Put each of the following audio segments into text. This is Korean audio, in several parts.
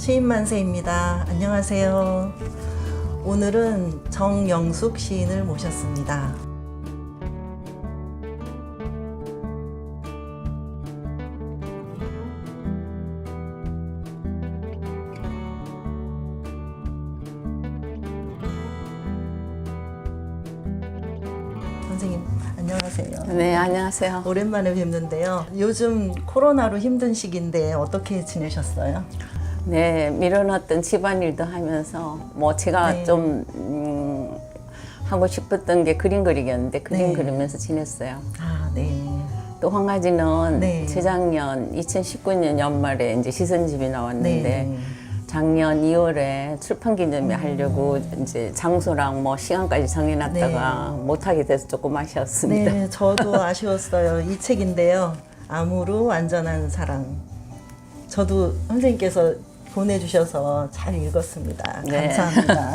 시인만세입니다. 안녕하세요. 오늘은 정영숙 시인을 모셨습니다. 선생님, 안녕하세요. 네, 안녕하세요. 오랜만에 뵙는데요. 요즘 코로나로 힘든 시기인데 어떻게 지내셨어요? 네, 미뤄놨던 집안일도 하면서 뭐 제가 네. 좀 하고 싶었던 게 그림 그리기였는데 그림 네. 그리면서 지냈어요. 아, 네. 또 한 가지는 네. 재작년 2019년 연말에 이제 시선집이 나왔는데 네. 작년 2월에 출판 기념회 하려고 이제 장소랑 뭐 시간까지 정해놨다가 못하게 돼서 조금 아쉬웠습니다. 네, 저도 아쉬웠어요. 이 책인데요. 암으로 완전한 사랑. 저도 선생님께서 보내주셔서 잘 읽었습니다. 네. 감사합니다.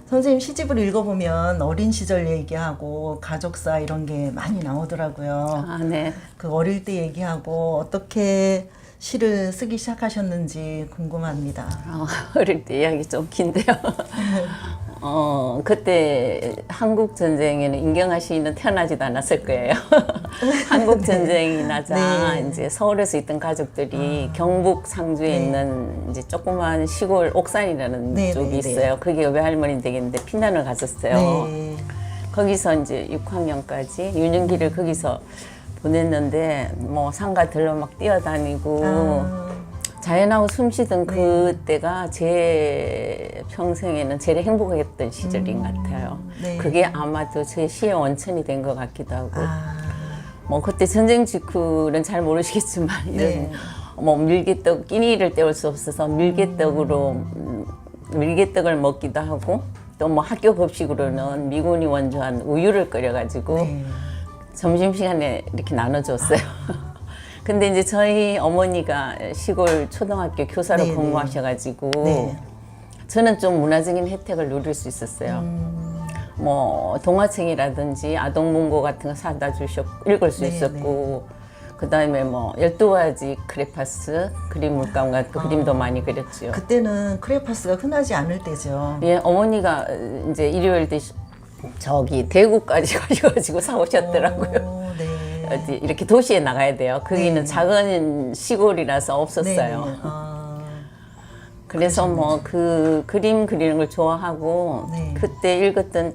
선생님 시집을 읽어보면 어린 시절 얘기하고 가족사 이런 게 많이 나오더라고요. 아, 네. 그 어릴 때 얘기하고 어떻게 시를 쓰기 시작하셨는지 궁금합니다. 어릴 때 이야기 좀 긴데요. 그때 한국 전쟁에는 임경아 시인은 태어나지도 않았을 거예요. 한국 전쟁이 나자 네. 이제 서울에서 있던 가족들이 경북 상주에 네. 있는 이제 조그만 시골 옥산이라는 네, 쪽이 네, 네. 있어요. 그게 외할머니 댁인데 피난을 갔었어요. 네. 거기서 이제 6학년까지 유년기를 거기서 보냈는데 뭐 산과 들로 막 뛰어다니고 아, 자연하고 숨쉬던 그때가 제 평생에는 제일 행복했던 시절인 것 같아요. 네. 그게 아마도 제 시의 원천이 된 것 같기도 하고. 아, 뭐 그때 전쟁 직후는 잘 모르시겠지만 이런 네. 뭐 밀개떡 끼니를 때울 수 없어서 밀개떡으로 밀개떡을 먹기도 하고 또 뭐 학교 급식으로는 미군이 원조한 우유를 끓여가지고 네. 점심시간에 이렇게 나눠줬어요. 근데 이제 저희 어머니가 시골 초등학교 교사로 네네. 근무하셔가지고 네. 저는 좀 문화적인 혜택을 누릴 수 있었어요. 뭐 동화책이라든지 아동문고 같은 거 사다 주셨고 읽을 수 네네. 있었고 그 다음에 뭐 12가지 크레파스 그림 물감 같은 그림도 많이 그렸죠. 그때는 크레파스가 흔하지 않을 때죠. 예, 어머니가 이제 일요일 때 저기 대구까지 가셔가지고 사오셨더라고요. 오, 네. 어디 이렇게 도시에 나가야 돼요. 거기는 네. 작은 시골이라서 없었어요. 네. 아, 그래서 뭐 그 그림 그리는 걸 좋아하고 네. 그때 읽었던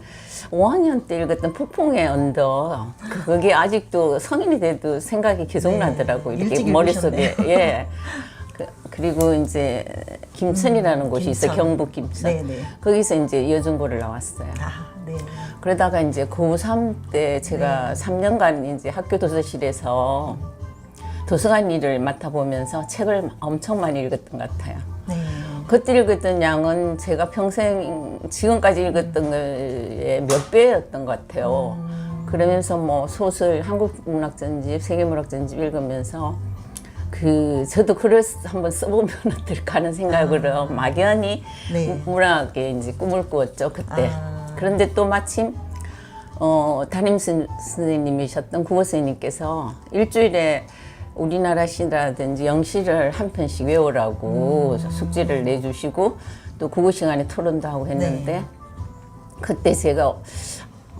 5학년 때 읽었던 폭풍의 언덕 그게 아직도 성인이 돼도 생각이 계속 네. 나더라고 이렇게 일찍 머릿속에 읽으셨네요. 예. 그리고 이제 김천이라는 곳이 있어 요 김천. 경북 김천 네, 네. 거기서 이제 여중고를 나왔어요. 아, 네. 그러다가 이제 고3 때 제가 3년간 이제 학교 도서실에서 도서관 일을 맡아보면서 책을 엄청 많이 읽었던 것 같아요. 네. 그때 읽었던 양은 제가 평생 지금까지 읽었던 거의 몇 배였던 것 같아요. 그러면서 뭐 소설, 한국문학전집, 세계문학전집 읽으면서 저도 글을 한번 써보면 어떨까 하는 생각으로 막연히 네. 문학에 이제 꿈을 꾸었죠, 그때. 아. 그런데 또 마침 담임 선생님이셨던 국어 선생님께서 일주일에 우리나라 시라든지 영시를 한 편씩 외우라고 숙제를 내주시고 또 국어 시간에 토론도 하고 했는데 네. 그때 제가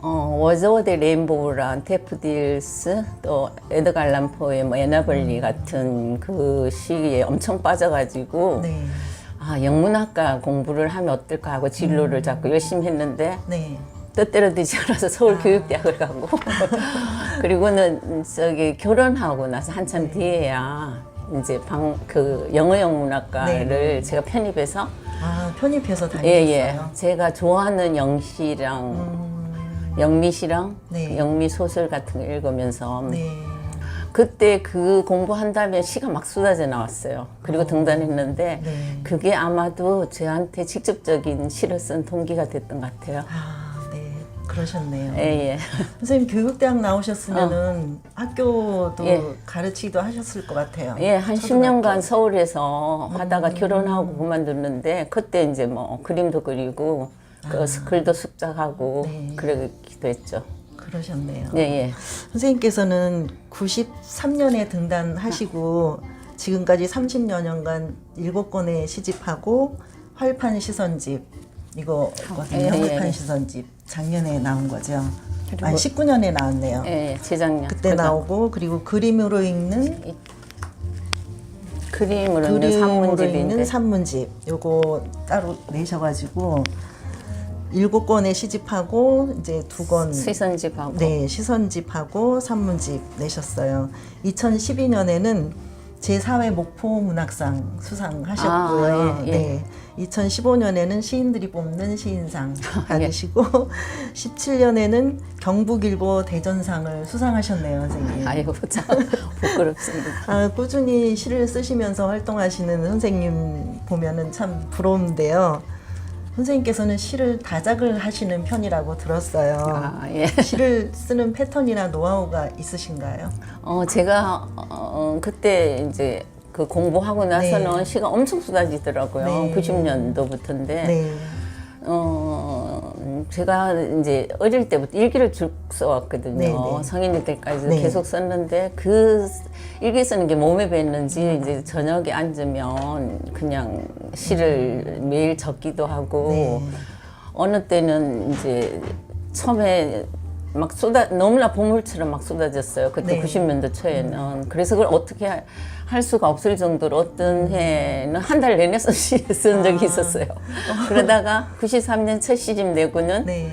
워즈워드 레인보우랑 데프딜스 또 에드가 알란 포의 뭐 에나벌리 같은 그 시기에 엄청 빠져가지고 네. 아 영문학과 공부를 하면 어떨까 하고 진로를 잡고 열심히 했는데 네. 뜻대로 되지 않아서 서울교육대학을 가고 그리고는 저기 결혼하고 나서 한참 뒤에야 이제 영어 영문학과를 네. 제가 편입해서 아, 편입해서 다니셨어요? 예예 제가 좋아하는 영시랑 영미시랑 네. 영미 소설 같은 거 읽으면서 네. 그때 그 공부한다면 시가 막 쏟아져 나왔어요. 그리고 등단했는데 네. 그게 아마도 저한테 직접적인 시를 쓴 동기가 됐던 것 같아요. 아, 네. 그러셨네요. 예예. 선생님 교육대학 나오셨으면은 학교도 예. 가르치기도 하셨을 것 같아요. 예, 한 초등학교. 10년간 서울에서 하다가 결혼하고 그만뒀는데 그때 이제 뭐 그림도 그리고 글도 숙작하고 네. 그러기도 했죠. 그러셨네요. 예, 예. 선생님께서는 93년에 등단하시고 지금까지 30여 년간 7권의 시집하고 활판 시선집 이거거든요. 예, 예, 활판 예. 시선집 작년에 나온 거죠. 그리고- 아니 19년에 나왔네요. 예, 재작년. 그때 나오고 그리고 그림으로 읽는 그림으로 있는 산문집인데 산문집 요거 따로 내셔가지고 7권의 시집하고 이제 2권 시선집하고 네 시선집하고 산문집 내셨어요. 2012년에는 제4회 목포 문학상 수상하셨고요. 아, 예, 예. 네. 2015년에는 시인들이 뽑는 시인상 받으시고 17년에는 경북일보 대전상을 수상하셨네요, 선생님. 아이고 참 부끄럽습니다. 아, 꾸준히 시를 쓰시면서 활동하시는 선생님 보면은 참 부러운데요. 선생님께서는 시를 다작을 하시는 편이라고 들었어요. 아, 예. 시를 쓰는 패턴이나 노하우가 있으신가요? 제가 그때 이제 그 공부하고 나서는 네. 시가 엄청 쏟아지더라고요. 네. 90년도부터인데 네. 제가 이제 어릴 때부터 일기를 쭉 써왔거든요. 네, 네. 성인일 때까지도 네. 계속 썼는데 그 일기 쓰는 게 몸에 뱄는지 이제 저녁에 앉으면 그냥 시를 매일 적기도 하고 네. 어느 때는 이제 처음에 막 너무나 보물처럼 막 쏟아졌어요. 그때 네. 90년도 초에는. 그래서 그걸 어떻게 할 수가 없을 정도로 어떤 해는 한 달 내내 쓴 적이 있었어요. 그러다가 93년 첫 시집 내고는 네.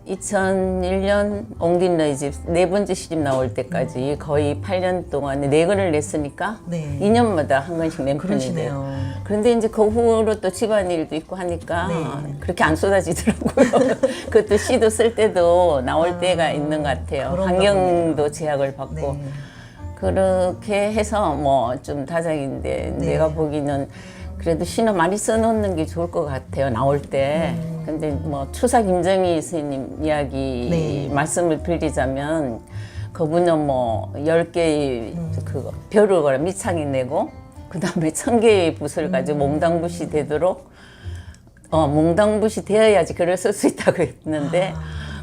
2001년 옹긴 너희 집 네 번째 시집 나올 때까지 거의 8년 동안에 4권을 냈으니까 네. 2년마다 한 권씩 낸 편이에요. 그러시네요. 그런데 이제 그 후로 또 집안일도 있고 하니까 네. 그렇게 안 쏟아지더라고요. 그것도 시도 쓸 때도 나올 때가 있는 것 같아요. 그런가 환경도 제약을 받고. 네. 그렇게 해서 뭐 좀 다작인데 네. 내가 보기는 그래도 시는 많이 써놓는 게 좋을 것 같아요. 나올 때. 근데 뭐 추사 김정희 스님 이야기 네. 말씀을 빌리자면 그분은 뭐 10개의 그 벼를 걸어 밑창이 내고 그 다음에 1000개의 붓을 가지고 몽당붓이 되도록 몽당붓이 되어야지 글을 쓸 수 있다고 했는데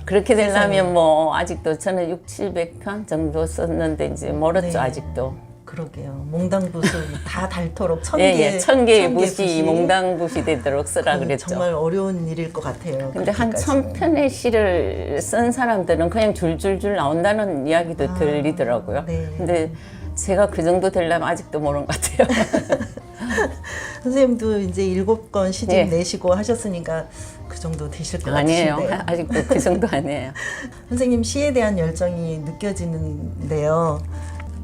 그렇게 되려면 뭐 아직도 저는 6, 700편 정도 썼는데 이제 멀었죠. 네. 아직도. 그러게요. 몽당붓을 다 닳도록 1000개, 예, 1000개의 붓이 붓이 몽당붓이 되도록 쓰라 그랬죠. 정말 어려운 일일 것 같아요. 근데 한 그렇게까지. 1000편의 시를 쓴 사람들은 그냥 줄줄줄 나온다는 이야기도 들리더라고요. 네. 근데 제가 그 정도 되려면 아직도 모르는 것 같아요. 선생님도 이제 7권 시집 예. 내시고 하셨으니까 그 정도 되실 것 아니에요. 같으신데요. 아직도 그 정도 아니에요. 선생님 시에 대한 열정이 느껴지는데요.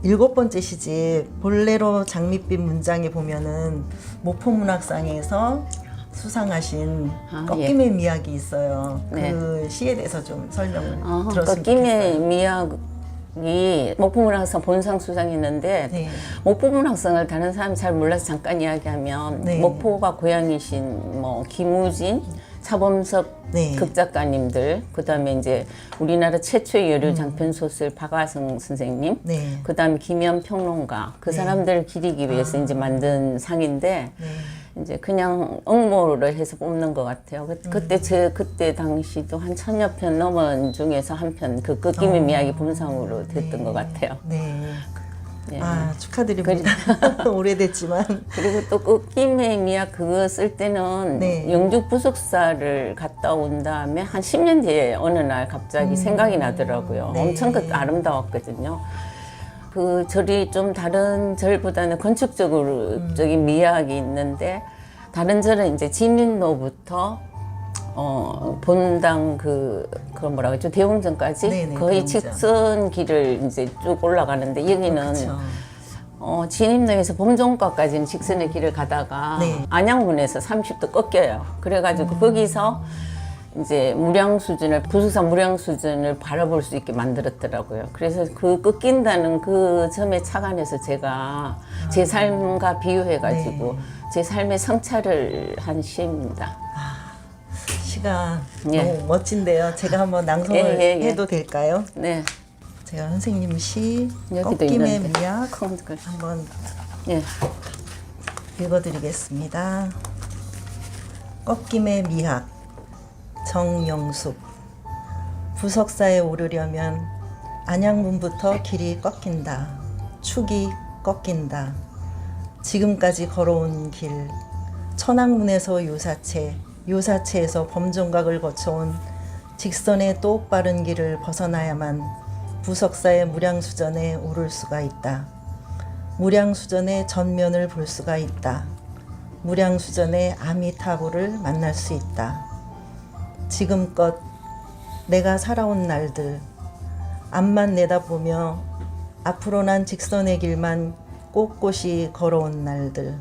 7번째 시집 볼레로 장밋빛 문장에 보면은 목포문학상에서 수상하신 꺾임의 미학이 있어요. 네. 그 시에 대해서 좀 설명을 들었으면 좋겠어요. 꺾임의 미학이 목포문학상 본상 수상했는데 네. 목포문학상을 다른 사람이 잘 몰라서 잠깐 이야기하면 네. 목포가 고향이신 뭐 김우진, 차범석 네. 극작가님들, 그다음에 이제 우리나라 최초의 여류 장편 소설 박아성 선생님, 네. 그다음에 김현 평론가 그 사람들을 기리기 위해서 이제 만든 상인데 네. 이제 그냥 응모를 해서 뽑는 것 같아요. 그때 그때 당시도 한 1000여 편 넘은 중에서 한 편 그 꺾임의 미학이 본상으로 됐던 것 같아요. 네. 예. 아, 축하드립니다. 오래됐지만. 그리고 또 꺾임의 미학 그거 쓸 때는 네. 영주 부속사를 갔다 온 다음에 한 10년 뒤에 어느 날 갑자기 생각이 나더라고요. 네. 엄청 아름다웠거든요. 그 절이 좀 다른 절보다는 건축적인 미학이 있는데 다른 절은 이제 지민로부터 본당 그 뭐라 그러죠 대웅전까지 네네, 거의 대웅전. 직선 길을 이제 쭉 올라가는데 여기는 그렇죠. 진입로에서 범종과까지는 직선의 길을 가다가 네. 안양문에서 30도 꺾여요. 그래가지고 거기서 이제 무량 수준을 부수사 무량 수준을 바라볼 수 있게 만들었더라고요. 그래서 그 꺾인다는 그 점에 착안해서 제가 제 삶과 비유해가지고 네. 제 삶의 성찰을 한 시입니다. 시가 예. 너무 멋진데요. 제가 한번 낭송을 예, 예. 해도 될까요? 네, 제가 선생님 시 여기도 꺾임의 있는데. 미학 큰 글. 한번 예, 읽어드리겠습니다. 꺾임의 미학 정영숙. 부석사에 오르려면 안양문부터 길이 꺾인다. 축이 꺾인다. 지금까지 걸어온 길, 천왕문에서 유사체, 유사체에서 범종각을 거쳐온 직선의 똑바른 길을 벗어나야만 부석사의 무량수전에 오를 수가 있다. 무량수전의 전면을 볼 수가 있다. 무량수전의 아미타불을 만날 수 있다. 지금껏 내가 살아온 날들, 앞만 내다보며 앞으로 난 직선의 길만 꼿꼿이 걸어온 날들,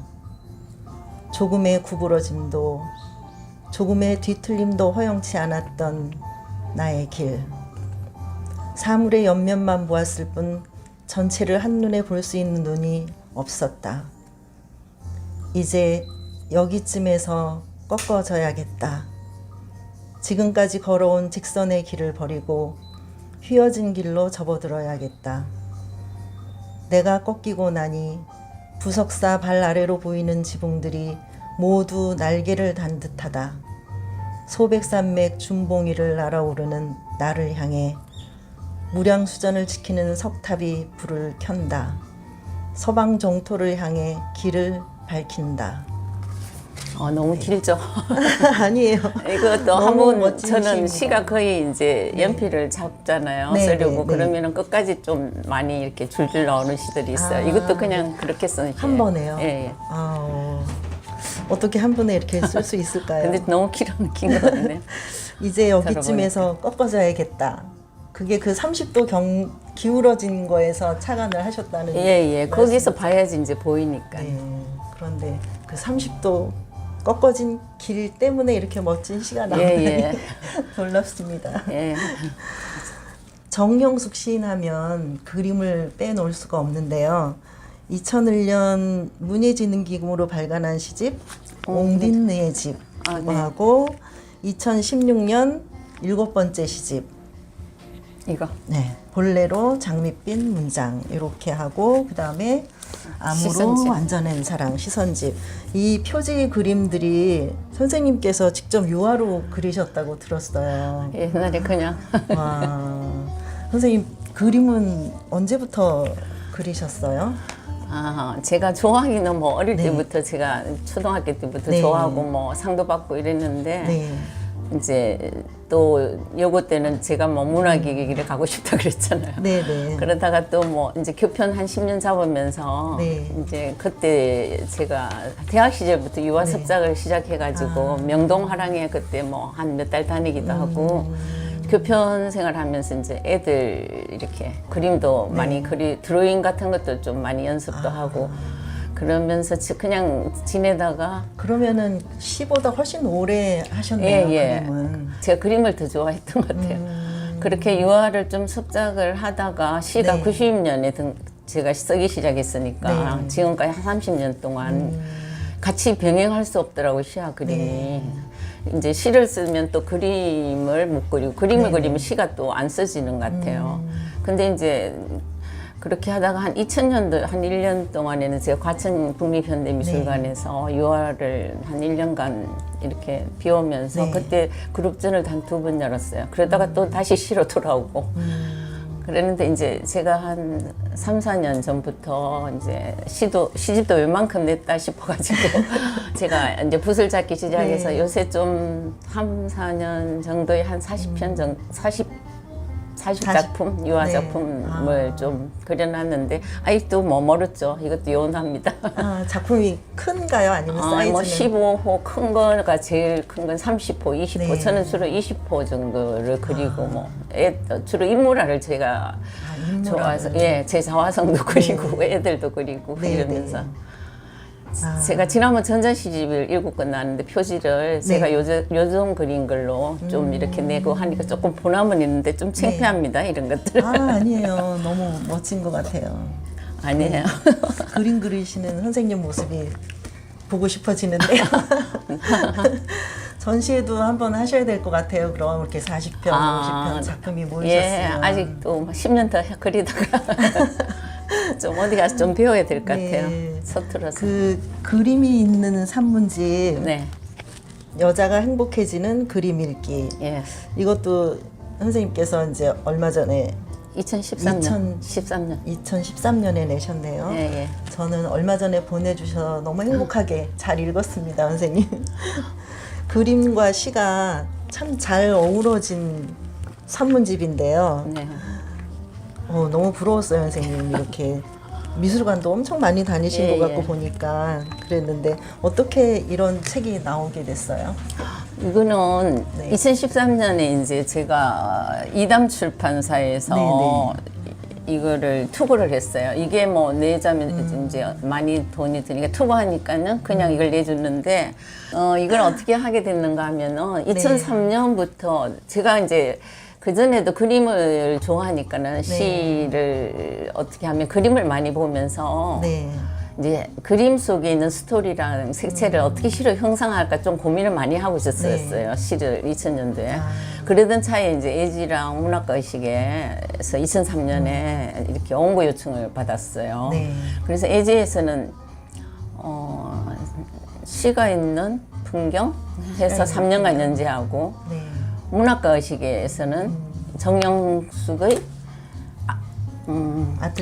조금의 구부러짐도 조금의 뒤틀림도 허용치 않았던 나의 길, 사물의 옆면만 보았을 뿐 전체를 한눈에 볼 수 있는 눈이 없었다. 이제 여기쯤에서 꺾어져야겠다. 지금까지 걸어온 직선의 길을 버리고 휘어진 길로 접어들어야겠다. 내가 꺾이고 나니 부석사 발 아래로 보이는 지붕들이 모두 날개를 단 듯하다. 소백산맥 준봉이를 날아오르는 나를 향해 무량수전을 지키는 석탑이 불을 켠다. 서방 정토를 향해 길을 밝힌다. 너무 길죠. 아니에요. 이것도 너무 한번 멋진 저는 시입니다. 시가 거의 이제 연필을 잡잖아요. 네, 쓰려고. 네, 네. 그러면은 끝까지 좀 많이 이렇게 줄줄 나오는 시들이 있어요. 아. 이것도 그냥 그렇게 쓰는 시예요. 한 번에요? 예, 예. 어떻게 한 번에 이렇게 쓸 수 있을까요? 근데 너무 긴것 같네. 이제 여기쯤에서 꺾어져야겠다. 그게 그 30도 기울어진 거에서 착안을 하셨다는 예. 거기서 말씀이죠? 봐야지 이제 보이니까. 네. 그런데 그 30도 꺾어진 길 때문에 이렇게 멋진 시가 나오니 예. 놀랍습니다. 예. 정형숙 시인하면 그림을 빼놓을 수가 없는데요. 2001년 문예지능기금으로 발간한 시집 옹딘느의 집 아, 네. 하고 2016년 7번째 시집 이거. 네, 볼레로 장밋빛 문장 이렇게 하고 그 다음에 암으로 시선집. 완전한 사랑 시선집. 이 표지 그림들이 선생님께서 직접 유화로 그리셨다고 들었어요. 옛날에 그냥 와, 선생님 그림은 언제부터 그리셨어요? 제가 좋아하기는 뭐 어릴 네. 때부터 제가 초등학교 때부터 네. 좋아하고 뭐 상도 받고 이랬는데 네, 이제 또 요거 때는 제가 뭐 문화기기를 가고 싶다 그랬잖아요. 네. 그러다가 또 뭐 이제 교편 한 10년 잡으면서 네. 이제 그때 제가 대학 시절부터 유아 네. 습작을 시작해가지고 명동 화랑에 그때 뭐 한 몇 달 다니기도 하고 교편 생활하면서 이제 애들 이렇게 그림도 네. 많이 드로잉 같은 것도 좀 많이 연습도 하고 그러면서 그냥 지내다가 그러면은 시보다 훨씬 오래 하셨네요. 예. 그림은. 제가 그림을 더 좋아했던 것 같아요. 그렇게 유화를 좀 습작을 하다가 시가 네. 90년에 제가 쓰기 시작했으니까 네. 지금까지 한 30년 동안 같이 병행할 수 없더라고요, 시와 그림이. 네. 이제 시를 쓰면 또 그림을 못 그리고 그림을 네. 그리면 시가 또 안 써지는 것 같아요. 근데 이제 그렇게 하다가 한 2000년도 한 1년 동안에는 제가 과천 국립현대미술관에서 유화를 한 1년간 이렇게 비우면서 네. 그때 그룹전을 단 2번 열었어요. 그러다가 또 다시 시로 돌아오고 그랬는데 이제 제가 한 3, 4년 전부터 이제 시집도 웬만큼 냈다 싶어가지고 제가 이제 붓을 잡기 시작해서 네. 요새 좀 3, 4년 정도에 한 40편 정도, 40작품, 유화 네. 작품을 좀 그려놨는데 아직도 뭐 멀었죠. 이것도 요원합니다. 작품이 큰가요? 아니면 사이즈는? 뭐 15호 큰 거가 제일 큰 건 30호, 20호. 네. 저는 주로 20호 정도를 그리고 뭐 주로 인물화를 제가 인물화를. 좋아해서 제 자화성도 그리고 애들도 그리고 네, 이러면서 네. 제가 지난번 전자시집을 읽고 끝났는데 표지를 제가 네. 요즘 그린 걸로 좀 이렇게 내고 하니까 조금 보람은 있는데 좀 창피합니다. 이런 것들. 아니에요. 너무 멋진 것 같아요. 아니에요. 그림 그리시는 선생님 모습이 보고 싶어지는데요. 전시회도 한번 하셔야 될 것 같아요. 그럼 이렇게 40편, 50편 작품이 모이셨으면. 예, 아직도 10년 더 그리다가 좀 어디 가서 좀 배워야 될 것 같아요. 네. 서툴러서. 그 그림이 있는 산문집 네, 여자가 행복해지는 그림 읽기. 예. 이것도 선생님께서 이제 얼마 전에 2013년. 13년. 2013년에 내셨네요. 예, 예. 저는 얼마 전에 보내주셔서 너무 행복하게 잘 읽었습니다, 선생님. 그림과 시가 참 잘 어우러진 산문집인데요. 네. 너무 부러웠어요, 선생님. 이렇게 미술관도 엄청 많이 다니신 예, 것 같고 예. 보니까 그랬는데 어떻게 이런 책이 나오게 됐어요? 이거는 네. 2013년에 이제 제가 이담 출판사에서 이거를 투고를 했어요. 이게 뭐 내자면 이제 많이 돈이 드니까 투고하니까는 그냥 이걸 내주는데 이걸 어떻게 하게 됐는가 하면은 2003년부터 제가 이제 그 전에도 그림을 좋아하니까는 시를 어떻게 하면 그림을 많이 보면서 네. 이제 그림 속에 있는 스토리랑 색채를 어떻게 시로 형상할까 좀 고민을 많이 하고 있었어요. 시를 2000년도에. 그러던 차에 이제 예지랑 문학과 의식에서 2003년에 이렇게 원고 요청을 받았어요. 네. 그래서 예지에서는 시가 있는 풍경 해서 3년간 연재하고 네. 문학과 의식에서는 정영숙의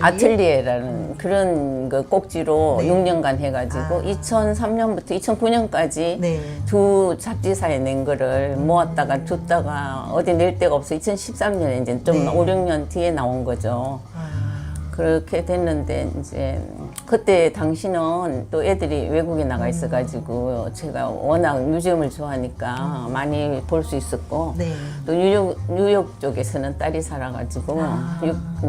아틀리에라는 그런 그 꼭지로 네. 6년간 해가지고 2003년부터 2009년까지 네. 두 잡지사에 낸 거를 모았다가 뒀다가 어디 낼 데가 없어 2013년에 이제 좀 네. 5, 6년 뒤에 나온 거죠. 아, 그렇게 됐는데 이제 그때 당시는 또 애들이 외국에 나가 있어가지고 제가 워낙 뮤지엄을 좋아하니까 많이 볼 수 있었고 네. 또 뉴욕 쪽에서는 딸이 살아가지고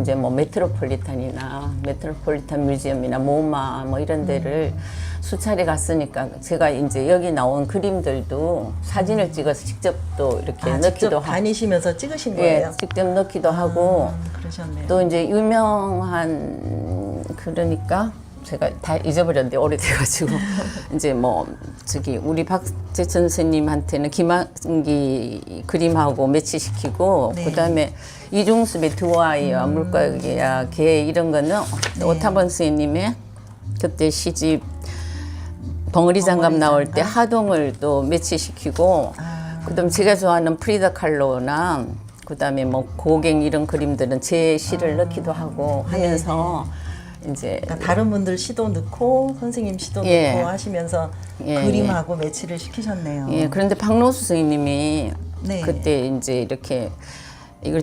이제 뭐 메트로폴리탄 뮤지엄이나 모마 뭐 이런 데를 수차례 갔으니까 제가 이제 여기 나온 그림들도 사진을 찍어서 직접 또 이렇게 넣기도 직접 하고 다니시면서 찍으신 예, 거예요? 직접 넣기도 하고 그러셨네요. 또 이제 유명한 그러니까 제가 다 잊어버렸는데 오래돼가지고 이제 뭐 저기 우리 박재천 선생님한테는 김한기 그림하고 매치시키고 네. 그다음에 이중섭의 두 아이와 물고기야 개 이런 거는 오타본 선생님의 그때 시집 벙어리 장갑 나올 때 하동을 또 매치시키고 그다음 제가 좋아하는 프리다 kahlo나 그다음에 뭐 고갱 이런 그림들은 제 시를 넣기도 하고 하면서 이제 그러니까 다른 분들 시도 넣고 선생님 시도 예. 넣고 하시면서 예, 그림하고 매치를 시키셨네요. 예 그런데 박노수 선생님이 네. 그때 이제 이렇게 이걸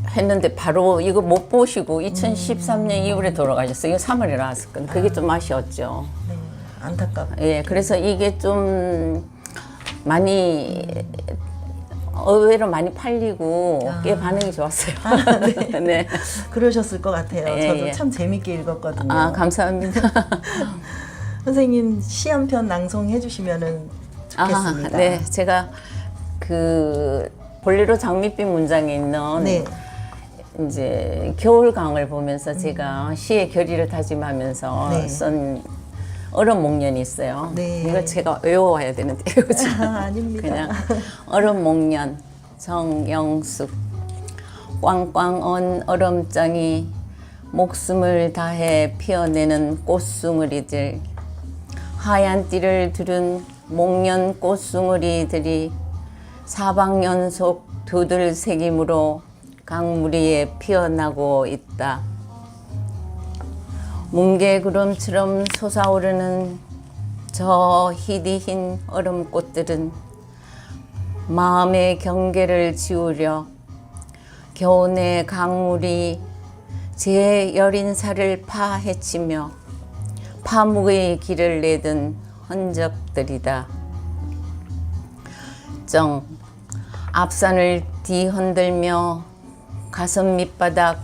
했는데 바로 이거 못 보시고 2013년 2월에 돌아가셨어요. 이거 3월에 나왔었거든요. 그게 좀 아쉬웠죠. 네. 안타깝고. 예, 그래서 이게 좀 많이 의외로 많이 팔리고 꽤 반응이 좋았어요. 네. 네. 그러셨을 것 같아요. 예, 저도 예. 참 재밌게 읽었거든요. 아, 감사합니다. 선생님 시 한 편 낭송해 주시면은 좋겠습니다. 네, 제가 그 볼레로 장밋빛 문장에 있는 네. 이제 겨울강을 보면서 제가 시의 결의를 다짐하면서 네. 쓴 얼음 목련이 있어요. 네. 이걸 제가 외워와야 되는데 외우지 아닙니다. 그냥 얼음 목련 정영숙 꽝꽝 언 얼음장이 목숨을 다해 피어내는 꽃숭어리들 하얀 띠를 두른 목련 꽃숭어리들이 사방연속 두들새김으로 강무리에 피어나고 있다. 뭉게구름처럼 솟아오르는 저 희디흰 얼음꽃들은 마음의 경계를 지우려 겨우내 강물이 제 여린 살을 파헤치며 파묵의 길을 내든 흔적들이다. 정 앞산을 뒤흔들며 가슴 밑바닥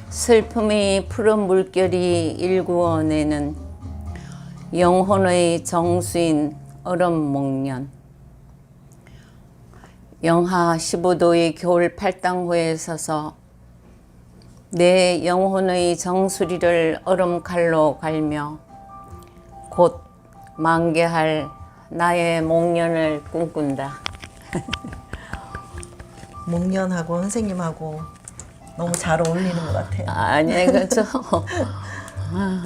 슬픔의 푸른 물결이 일구어내는 영혼의 정수인 얼음 목련 영하 15도의 겨울 팔당호에 서서 내 영혼의 정수리를 얼음 칼로 갈며 곧 만개할 나의 목련을 꿈꾼다. 목련하고 선생님하고 너무 잘 어울리는 것 같아요. 아니 그렇죠.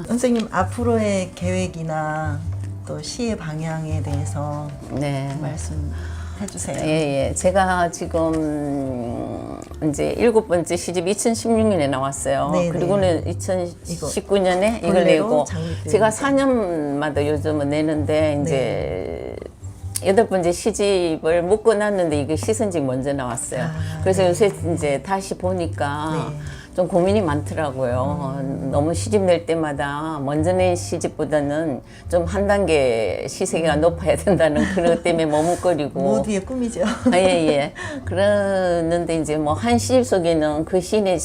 선생님 앞으로의 계획이나 또 시의 방향에 대해서 네. 말씀해 주세요. 예, 예. 제가 지금 이제 7번째 시집 2016년에 나왔어요. 네네. 그리고는 2019년에 이걸 본래로 내고 장립된 제가 4년마다 요즘은 내는데 이제 8번째 시집을 못 끝났는데 이게 시선집 먼저 나왔어요. 그래서 요새 이제 다시 보니까 좀 고민이 많더라고요. 너무 시집 낼 때마다 먼저 낸 시집보다는 좀 한 단계 시세가 높아야 된다는 그것 때문에 머뭇거리고. 모두의 꿈이죠. 예. 그러는데 이제 뭐 한 시집 속에는 그 시인의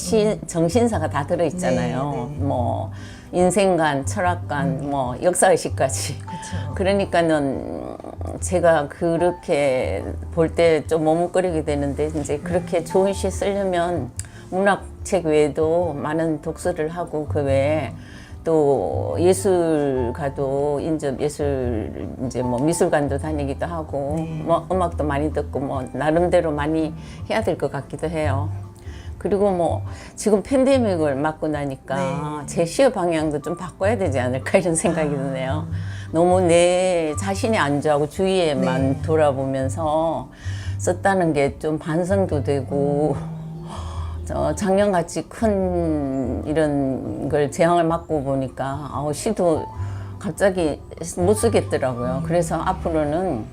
정신사가 다 들어있잖아요. 뭐 인생관, 철학관, 뭐 역사의식까지. 그렇죠. 그러니까는 제가 그렇게 볼 때 좀 머뭇거리게 되는데 이제 그렇게 좋은 시 쓰려면 문학책 외에도 많은 독서를 하고 그 외에 또 예술가도 인접 예술 이제 뭐 미술관도 다니기도 하고 뭐 음악도 많이 듣고 뭐 나름대로 많이 해야 될 것 같기도 해요. 그리고 뭐 지금 팬데믹을 맞고 나니까 제 시의 방향도 좀 바꿔야 되지 않을까 이런 생각이 드네요. 너무 내 자신이 안주하고 주위에만 돌아보면서 썼다는 게 좀 반성도 되고 작년같이 큰 이런 걸 재앙을 맞고 보니까 시도 갑자기 못 쓰겠더라고요. 그래서 앞으로는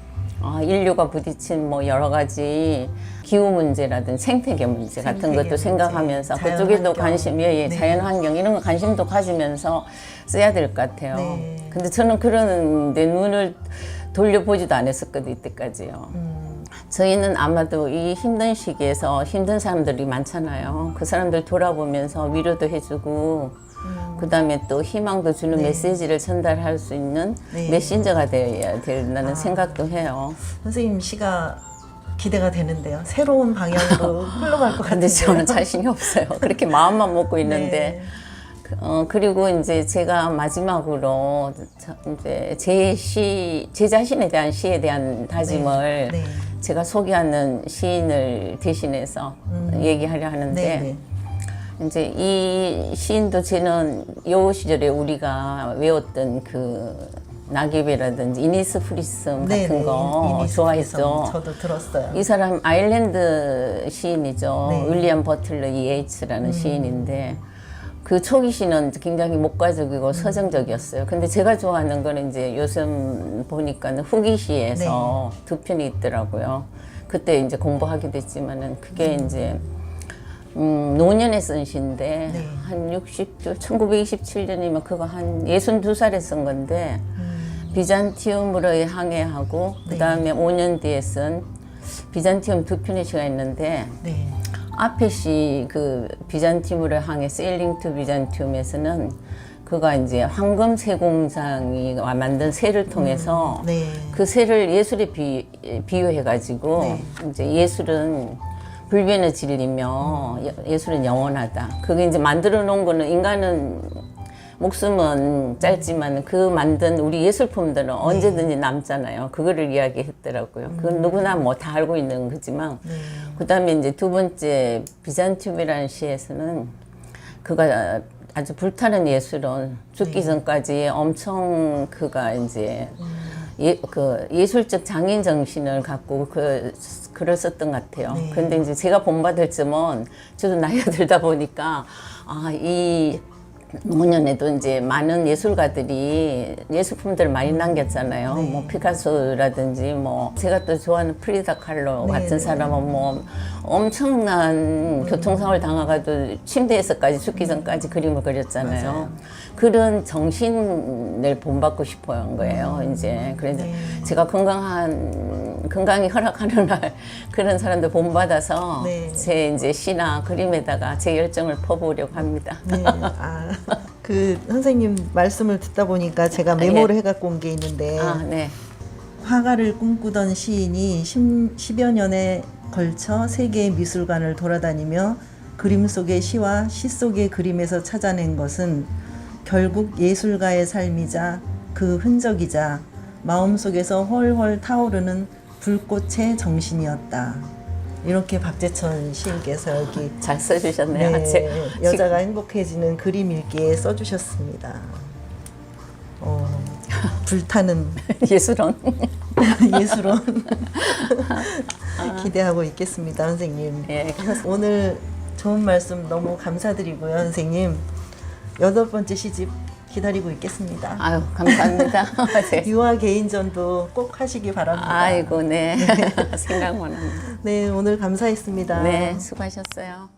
인류가 부딪힌 뭐 여러 가지 기후 문제라든지 생태계 문제 같은 것도 생각하면서 그쪽에도 관심, 자연 환경 이런 거 관심도 가지면서 써야 될 것 같아요. 근데 저는 그런 내 눈을 돌려보지도 않았었거든요, 이때까지요. 저희는 아마도 이 힘든 시기에서 힘든 사람들이 많잖아요. 그 사람들 돌아보면서 위로도 해주고 그 다음에 또 희망도 주는 메시지를 전달할 수 있는 메신저가 되어야 된다는 생각도 해요. 선생님 시가 기대가 되는데요. 새로운 방향으로 흘러갈 것 근데 같은데요. 저는 자신이 없어요. 그렇게 마음만 먹고 있는데. 그리고 이제 제가 마지막으로 이제 제 자신에 대한 시에 대한 다짐을 제가 소개하는 시인을 대신해서 얘기하려 하는데 이제 이 시인도 저는 요 시절에 우리가 외웠던 그 낙엽이라든지 이니스 프리섬 같은 거 좋아했죠. 저도 들었어요. 이 사람 아일랜드 시인이죠. 윌리엄 버틀러 EH라는 시인인데 그 초기 시는 굉장히 목가적이고 서정적이었어요. 근데 제가 좋아하는 거는 이제 요즘 보니까는 후기 시에서 두 편이 있더라고요. 그때 이제 공부하기도 했지만은 그게 이제 노년에 쓴 시인데 한 60조 1927년이면 그거 한 62살에 쓴 건데 비잔티움으로 항해하고 그 다음에 5년 뒤에 쓴 비잔티움 두 편의 시가 있는데 앞에 시 그 비잔티움으로 항해 세일링 투 비잔티움에서는 그가 이제 황금 세공장이 만든 새를 통해서 그 새를 예술에 비유해 가지고 이제 예술은 불변의 진리며 예술은 영원하다. 그게 이제 만들어 놓은 거는 인간은 목숨은 짧지만 그 만든 우리 예술품들은 언제든지 남잖아요. 그거를 이야기했더라고요. 그건 누구나 뭐 다 알고 있는 거지만 그 다음에 이제 두 번째 비잔티움이라는 시에서는 그가 아주 불타는 예술은 죽기 전까지 엄청 그가 이제 그 예술적 장인 정신을 갖고 글을 썼던 것 같아요. 그런데 이제 제가 본받을 점은 저도 나이가 들다 보니까 이 노년에도 이제 많은 예술가들이 예술품들을 많이 남겼잖아요. 뭐 피카소라든지 뭐 제가 또 좋아하는 프리다 칼로 같은 사람은 뭐 엄청난 교통사고를 당하고도 침대에서까지 죽기 전까지 그림을 그렸잖아요. 그런 정신을 본받고 싶어 한 거예요. 이제 그래서 제가 건강이 허락하는 날 그런 사람들 본받아서 제 이제 시나 그림에다가 제 열정을 퍼부으려고 합니다. 그 선생님 말씀을 듣다 보니까 제가 메모를 해갖고 온 게 있는데 화가를 꿈꾸던 시인이 10여 년에 걸쳐 세계의 미술관을 돌아다니며 그림 속의 시와 시 속의 그림에서 찾아낸 것은 결국 예술가의 삶이자 그 흔적이자 마음속에서 훨훨 타오르는 불꽃의 정신이었다. 이렇게 박재천 시인께서 여기 잘 써주셨네요. 여자가 행복해지는 그림 일기에 써주셨습니다. 불타는 예술은 예술원 기대하고 있겠습니다, 선생님. 예, 오늘 좋은 말씀 너무 감사드리고요, 선생님. 8번째 시집 기다리고 있겠습니다. 아유, 감사합니다. 네. 유아 개인전도 꼭 하시기 바랍니다. 아이고, 네. 생각만 합니다. 네, 오늘 감사했습니다. 네, 수고하셨어요.